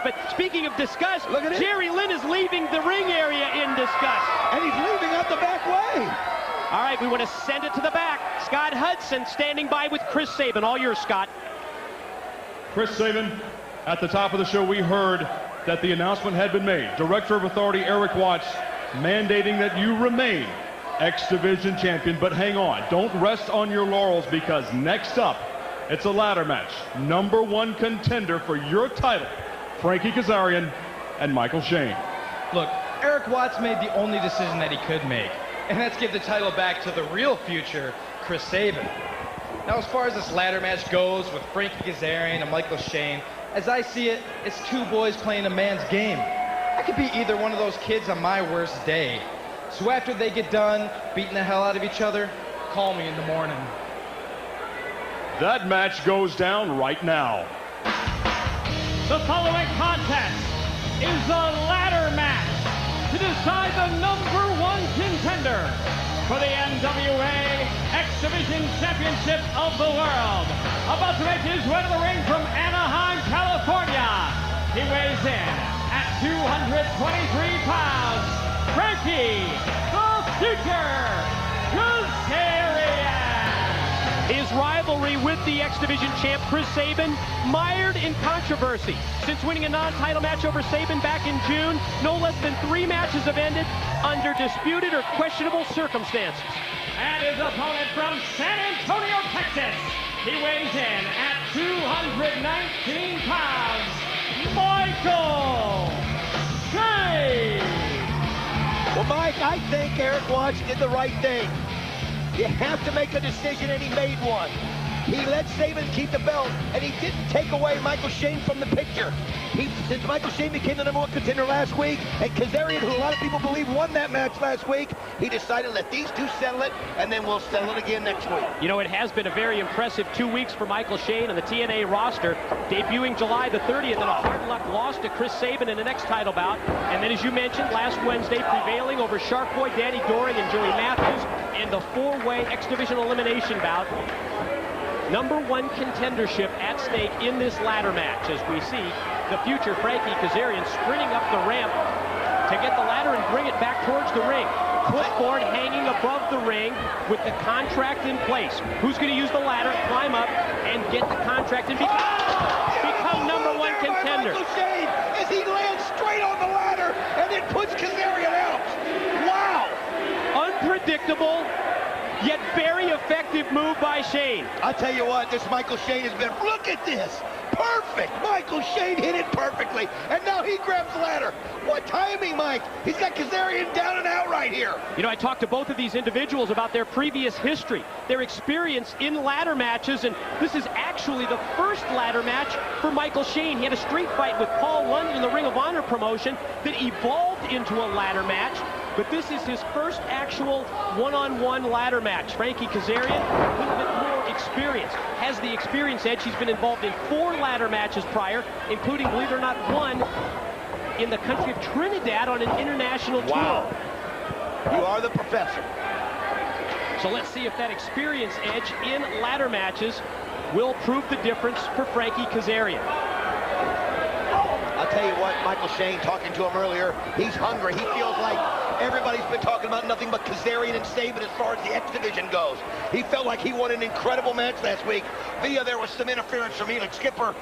But speaking of disgust, Jerry Lynn is leaving the ring area in disgust. And he's leaving out the back way. All right, we want to send it to the back. Scott Hudson standing by with Chris Sabin. All yours, Scott. Chris Sabin, at the top of the show, we heard that the announcement had been made. Director of Authority Eric Watts mandating that you remain X Division champion. But hang on, don't rest on your laurels, because next up, it's a ladder match. #1 contender for your title, Frankie Kazarian and Michael Shane. Look, Eric Watts made the only decision that he could make, and that's give the title back to the real future, Chris Sabin. Now, as far as this ladder match goes with Frankie Kazarian and Michael Shane, as I see it, it's two boys playing a man's game. I could be either one of those kids on my worst day. So after they get done beating the hell out of each other, call me in the morning. That match goes down right now. The following contest is a ladder match to decide the #1 contender for the NWA X Division Championship of the World. About to make his way to the ring from Anaheim, California. He weighs in at 223 pounds. Frankie, the Future Kazarian. His rivalry with the X Division champ Chris Sabin mired in controversy. Since winning a non-title match over Sabin back in June, no less than 3 matches have ended under disputed or questionable circumstances. And his opponent from San Antonio, Texas. He weighs in at 219 pounds. Michael Shane. Well, Mike, I think Eric Watts did the right thing. You have to make a decision, and he made one. He let Sabin keep the belt, and he didn't take away Michael Shane from the picture. Since Michael Shane became the #1 contender last week, and Kazarian, who a lot of people believe won that match last week, he decided to let these two settle it, and then we'll settle it again next week. You know, it has been a very impressive 2 weeks for Michael Shane on the TNA roster, debuting July the 30th in a hard-luck loss to Chris Sabin in the next title bout, and then, as you mentioned, last Wednesday prevailing over Shark Boy Danny Doring and Joey Matthews in the 4-way X Division elimination bout. #1 contendership at stake in this ladder match, as we see the future Frankie Kazarian sprinting up the ramp to get the ladder and bring it back towards the ring. Clipboard hanging above the ring with the contract in place. Who's going to use the ladder, climb up, and get the contract and become #1 contender? Michael Shane, as he lands straight on the ladder and then puts Kazarian out. Wow! Unpredictable, yet very effective move by Shane. I'll tell you what, this Michael Shane has been, look at this, perfect. Michael Shane hit it perfectly, and now he grabs the ladder. What timing, Mike? He's got Kazarian down and out right here. You know, I talked to both of these individuals about their previous history, their experience in ladder matches, and this is actually the first ladder match for Michael Shane. He had a street fight with Paul London in the Ring of Honor promotion that evolved into a ladder match. But this is his first actual one-on-one ladder match. Frankie Kazarian, a little bit more experience, has the experience edge. He's been involved in 4 ladder matches prior, including, believe it or not, 1 in the country of Trinidad on an international tour. Wow. You are the professor. So let's see if that experience edge in ladder matches will prove the difference for Frankie Kazarian. I'll tell you what, Michael Shane, talking to him earlier, he's hungry. He feels like everybody's been talking about nothing but Kazarian and Sabin as far as the X Division goes. He felt like he won an incredible match last week. There was some interference from Elix Skipper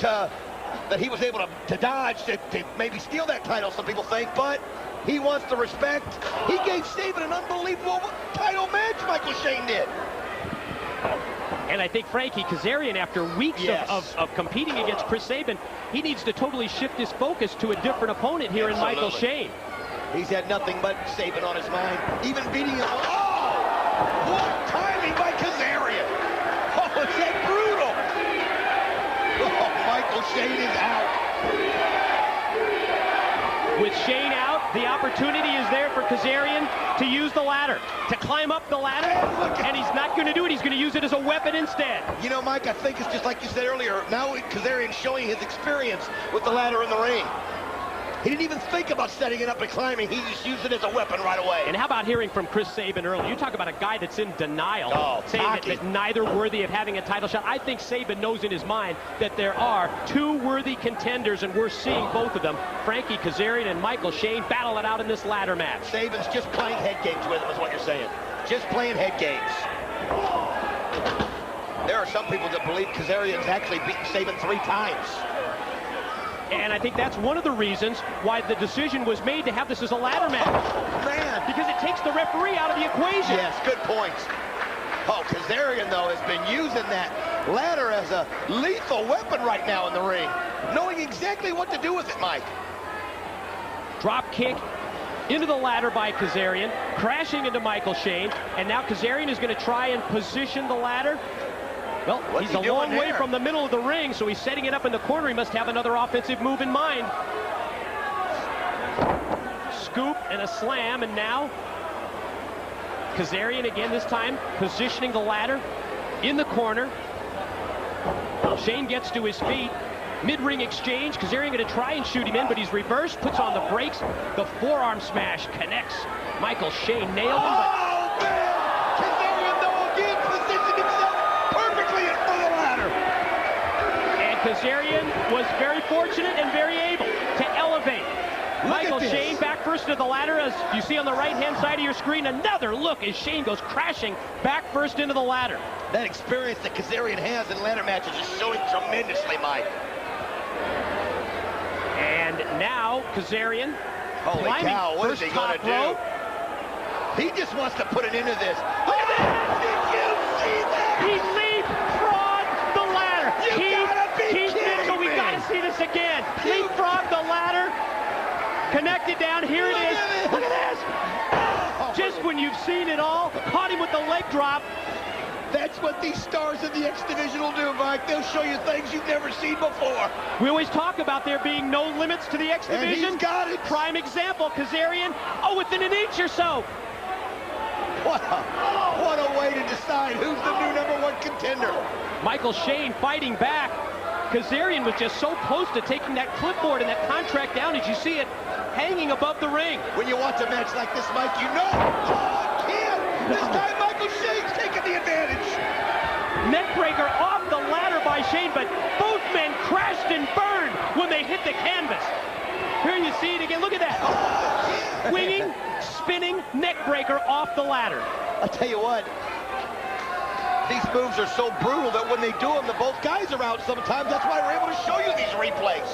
that he was able to dodge to maybe steal that title, some people think, but he wants the respect. He gave Sabin an unbelievable title match, Michael Shane did. And I think Frankie Kazarian, after weeks of competing against Chris Sabin, he needs to totally shift his focus to a different opponent here in Michael Shane. He's had nothing but Sabin on his mind, even beating him. Oh! What timing by Kazarian! Oh, is that brutal? Oh, Michael Shane is out. With Shane out, the opportunity is there for Kazarian to use the ladder, to climb up the ladder, and he's not going to do it. He's going to use it as a weapon instead. You know, Mike, I think it's just like you said earlier. Now Kazarian's showing his experience with the ladder in the ring. He didn't even think about setting it up and climbing. He just used it as a weapon right away. And how about hearing from Chris Sabin earlier? You talk about a guy that's in denial, saying that neither worthy of having a title shot. I think Sabin knows in his mind that there are two worthy contenders, and we're seeing both of them. Frankie Kazarian and Michael Shane battle it out in this ladder match. Sabin's just playing head games with him, is what you're saying. Just playing head games. There are some people that believe Kazarian's actually beaten Sabin 3 times. And I think that's one of the reasons why the decision was made to have this as a ladder match. Oh, man. Because it takes the referee out of the equation. Yes, good point. Oh, Kazarian, though, has been using that ladder as a lethal weapon right now in the ring. Knowing exactly what to do with it, Mike. Drop kick into the ladder by Kazarian, crashing into Michael Shane. And now Kazarian is going to try and position the ladder. Well, he's a long way from the middle of the ring, so he's setting it up in the corner. He must have another offensive move in mind. Scoop and a slam, and now Kazarian again, this time positioning the ladder in the corner. Shane gets to his feet. Mid-ring exchange. Kazarian going to try and shoot him in, but he's reversed, puts on the brakes. The forearm smash connects. Michael Shane nailed him, but... Oh, man! Kazarian, though, again, positioned himself perfectly in front of the ladder. And Kazarian was very fortunate and very able to elevate Michael Shane back first to the ladder, as you see on the right-hand side of your screen. Another look as Shane goes crashing back first into the ladder. That experience that Kazarian has in ladder matches is showing tremendously, Mike. And now Kazarian, holy cow, what is he going to do? He just wants to put an end to this. Look at that! Did you see that? He leapfrogged the ladder. You gotta be kidding me. We gotta see this again. Leapfrogged the ladder, connected down. Here it is. Look at this. Just when you've seen it all, caught him with the leg drop. That's what these stars of the X Division will do, Mike. They'll show you things you've never seen before. We always talk about there being no limits to the X Division. And he's got it. Prime example, Kazarian. Oh, within an inch or so. What a way to decide who's the new #1 contender. Michael Shane fighting back. Kazarian was just so close to taking that clipboard and that contract down, as you see it hanging above the ring. When you watch a match like this, Mike, you know. Oh, again. This time Michael Shane's taking the advantage. Neckbreaker off the ladder by Shane, but both men crashed and burned when they hit the canvas. Here you see it again. Look at that. Swinging, spinning, neckbreaker off the ladder. I'll tell you what. These moves are so brutal that when they do them, the both guys are out sometimes. That's why we're able to show you these replays.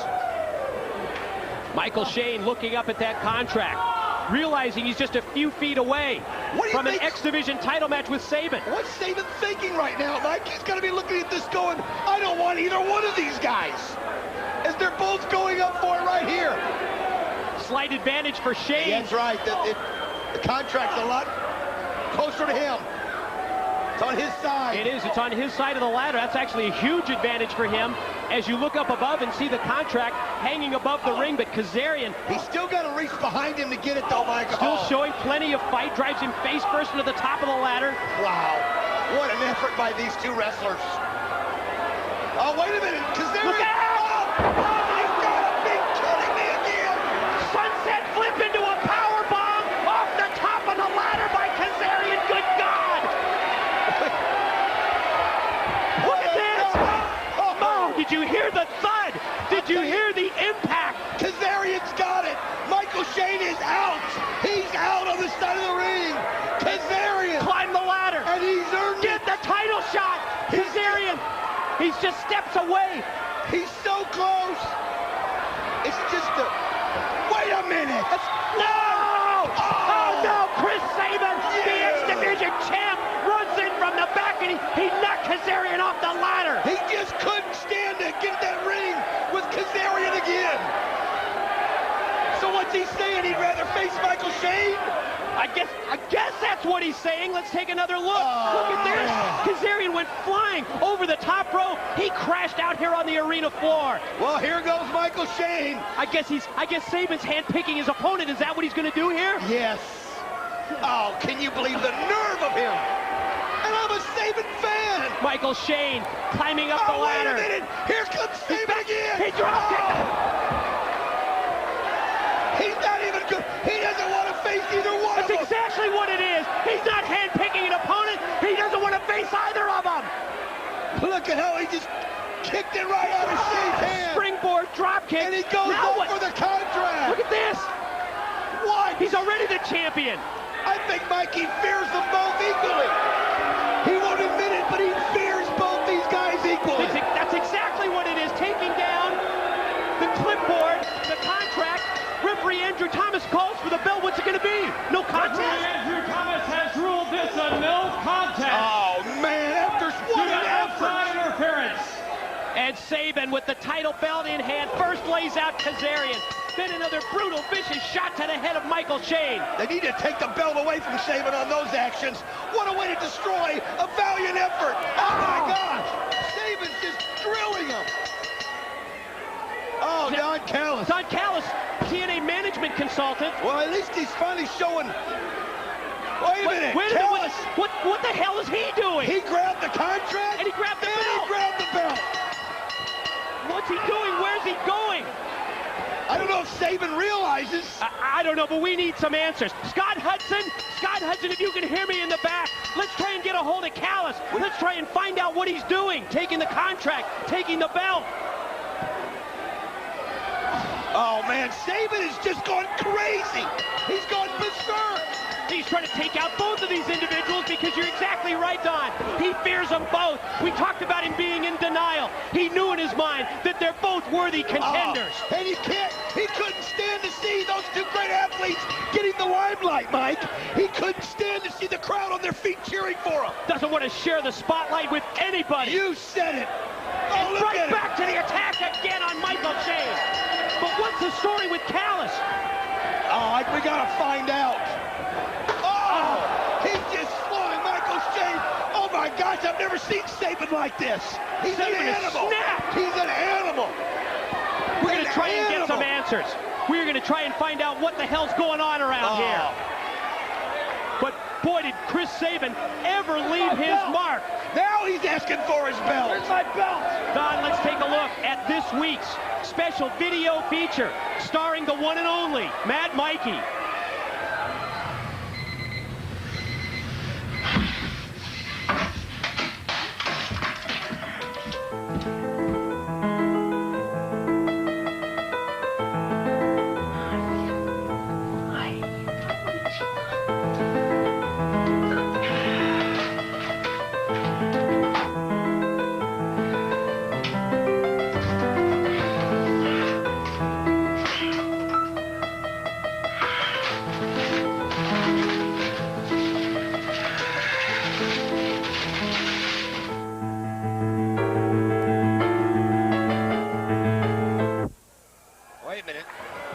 Michael Shane looking up at that contract, realizing he's just a few feet away from an X Division title match with Sabin. What's Sabin thinking right now, Mike? He's got to be looking at this going, I don't want either one of these guys. As they're both going up for it right here. Slight advantage for Shane. That's right. The contract's a lot closer to him. It's on his side. It is. It's on his side of the ladder. That's actually a huge advantage for him as you look up above and see the contract hanging above the ring. But Kazarian, he's still got to reach behind him to get it, though, Michael. Still showing plenty of fight. Drives him face first into the top of the ladder. Wow. What an effort by these two wrestlers. Oh, wait a minute. Kazarian. Look out! Oh, you gotta be kidding me again. Sunset flip into a power bomb off the top of the ladder by Kazarian. Good God! Look at this! Oh, did you hear the thud? Did you hear the impact? Kazarian's got it. Michael Shane is out. He's out on the side of the ring. Kazarian. Climb the ladder. And he's earned Get the title shot. Kazarian. He's just steps away. He's so close. It's just a... Wait a minute. No! Oh, no! Chris Sabin, the X Division champ, runs in from the back and he knocked Kazarian off the ladder. He just couldn't stand to get that ring with Kazarian again. So what's he saying? He'd rather face Michael Shane? I guess that's what he's saying. Let's take another look. Look at this. Kazarian went flying over the top rope. He crashed out here on the arena floor. Well, here goes Michael Shane. I guess Sabin's handpicking his opponent. Is that what he's going to do here? Yes. Oh, can you believe the nerve of him? And I'm a Sabin fan. Michael Shane climbing up the ladder. Wait a minute. Here comes Sabin again. He dropped it. Look at how he just kicked it right out of Shane's hand. Springboard drop kick. And he goes Now up what? for the contract. Look at this. What? He's already the champion. I think Mikey fears them both equally. He won't admit it, but he fears both these guys equally. That's exactly what it is. Taking down the clipboard, the contract. Referee Andrew Thomas calls for the bell. What's it going to be? No contest? Referee Andrew Thomas has ruled this a no contest. Oh, man, after what an Outside effort. interference. And Sabin with the title belt in hand first lays out Kazarian. Then another brutal, vicious shot to the head of Michael Shane. They need to take the belt away from Sabin on those actions. What a way to destroy a valiant effort. Oh, my gosh. Sabin's just drilling him. Oh, Don Callis. Don Callis, TNA management consultant. Well, at least he's finally showing. Wait a minute. Wait a minute. What the hell is he doing? He grabbed the contract. And he grabbed the and belt. he grabbed the belt. What's he doing? Where's he going? I don't know if Sabin realizes. I don't know, but we need some answers. Scott Hudson, if you can hear me in the back, let's try and get a hold of Callis. Let's try and find out what he's doing. Taking the contract, taking the belt. Oh, man, Sabin has just gone crazy. He's gone berserk. He's trying to take out both of these individuals because you're exactly right, Don. He fears them both. We talked about him being in denial. He knew in his mind that they're both worthy contenders. And he couldn't stand to see those two great athletes getting the limelight, Mike. He couldn't stand to see the crowd on their feet cheering for him. Doesn't want to share the spotlight with anybody. You said it. Oh, look Right at back to the attack again on Michael Shane. But what's the story with Callis? Oh, we gotta find out. Oh, he's just slowing Michael Shane. Oh my gosh, I've never seen Sabin like this. He's Sabin an is animal. snapped. He's an animal. We're going to try and get some answers. We're going to try and find out what the hell's going on around here. But boy, did Chris Sabin ever leave his mark. Now he's asking for his belt. Where's my belt? Don, let's take a look at this week's special video feature starring the one and only Mad Mikey.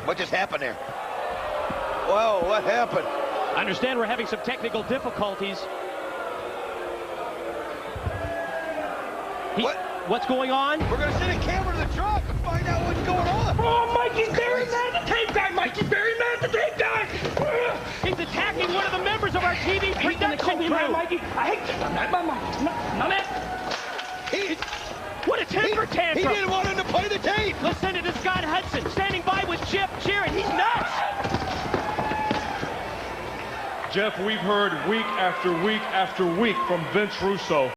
What just happened there? Whoa, what happened? I understand we're having some technical difficulties. What's going on? We're going to send a camera to the truck and find out what's going on. Oh, Mikey's very mad at the tape guy. Mikey's very mad at the tape guy. He's attacking one of the members of our TV production crew. Mikey. I hate Mikey. What a temper tantrum. He didn't want him to play the tape. Let's send it to Scott Hudson, standing by with Jeff cheering. He's nuts. Jeff, we've heard week after week after week from Vince Russo